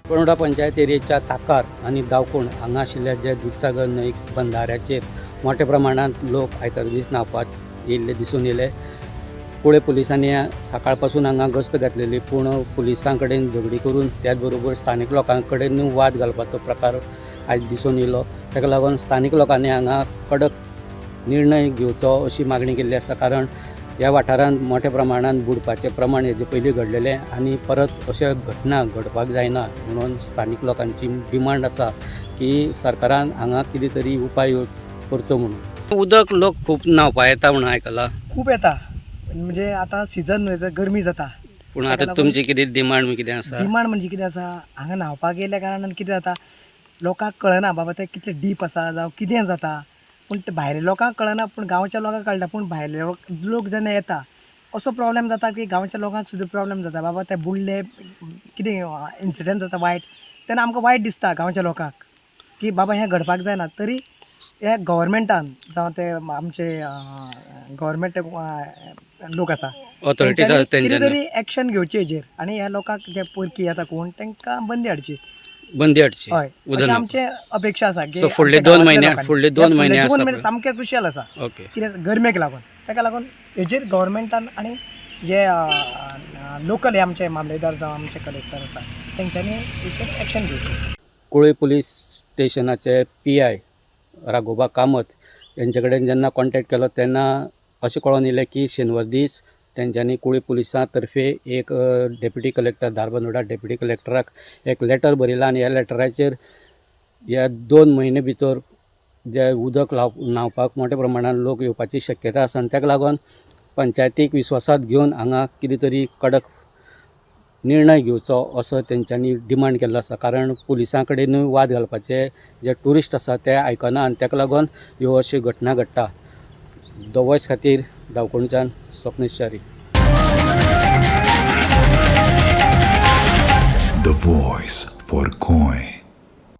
कोरोडा पंचायत एरियेच्या ताकार आणि दावकोण हांगा आशिल्ल्या जे दूधसागर न्हंयक बंधाऱ्याचेर मोठ्या प्रमाणात लोक आयतार दीस न्हावपाक येयल्ले दिसून येयले. कुळे पुलिसांनी सकाळ पासून हांगा गस्त घातलेली, पूण पुलिसां कडेन झगडी करून त्याच बरोबर स्थानीक लोकां कडेन वाद घालपाचो प्रकार आयज दिसून येयलो. ताका लागून स्थानीक लोकांनी हांगा कडक निर्णय घेवचो अशी मागणी केल्ली आसा. कारण ह्या वाठारांत मोठ्या प्रमाणात बुडपाचें प्रमाण हेजे पयलीं घडलेलें आनी परत अशा घटना घडपाक जायना म्हणून स्थानीक लोकांची डिमांड आसा की सरकारान हांगा कितें तरी उपाय करचो म्हणून. उदक लोक खूब न्हावपाक येता म्हणून आयकलां. खूब येता, म्हणजे आतां सिजन गरमी जाता. पूण आतां तुमची कितें डिमांड कितें आसा? डिमांड म्हणजे कितें आसा, हांगा न्हावपाक येयल्या कारणान कितें जाता, लोकांक कळना बाबा तें कितलें डीप आसा जावं कितें जाता. पूण ते भायल्या लोकांक कळना, पूण गांवच्या लोकांक कळटा. पूण भायले लोक जेन्ना येता असो प्रॉब्लेम जाता की गांवच्या लोकांक सुद्दां प्रॉब्लेम जाता. बाबा ते बुडले, कितें इन्सिडंट जाता वायट, तेन्ना आमकां वायट दिसता गांवच्या लोकांक की बाबा हें घडपाक जायना. तरी हे गव्हर्मेंटान जावं ते आमचे गव्हर्मेंट लोक आसा, ऑथॉरिटीज कितें तरी एक्शन घेवची हेजेर आनी ह्या लोकांक जे परकी येता कोण तांकां बंदी हाडची. हय, अशी आमची अपेक्षा आसा की फुडले 2 म्हयने सामकें क्रुशियल आसा. ओके. कित्याक गरमेक लागून, ताका लागून हेजेर गव्हर्मेंटान आनी जे लोकल हे आमचे मामलेदार जावं आमचे कलेक्टर आसा तेंच्यांनी हेचेर एक्शन घेवची. कुळे पुलीस स्टेशनाचे PI राघोबा कामत यांचे कडेन जेन्ना कॉन्टॅक्ट केलो तेन्ना अशें कळोन येयलें की शेनवार दीस तेंच्यांनी कुळे पुलिसां तर्फे एक डेप्युटी कलेक्टर धारबांदोडा डेप्युटी कलेक्टराक एक लेटर बरयलां आनी ह्या लेटराचेर ह्या 2 म्हयने भितर जे उदक न्हावपाक मोठ्या प्रमाणात लोक येवपाची शक्यता आसा. आनी ताका लागून पंचायतीक विश्वासांत घेवन हांगा कितें तरी कडक निर्णय घेवचो असो तेंच्यांनी डिमांड केल्लो आसा. कारण पुलिसां कडेनूय वाद घालपाचे जे ट्युरिस्ट आसा ते आयकना आनी ताका लागून ह्यो अश्यो घटना घडटा. द वॉयस खातीर दावकोणच्यान स्वप्नीश Chari. The Voice for Goy.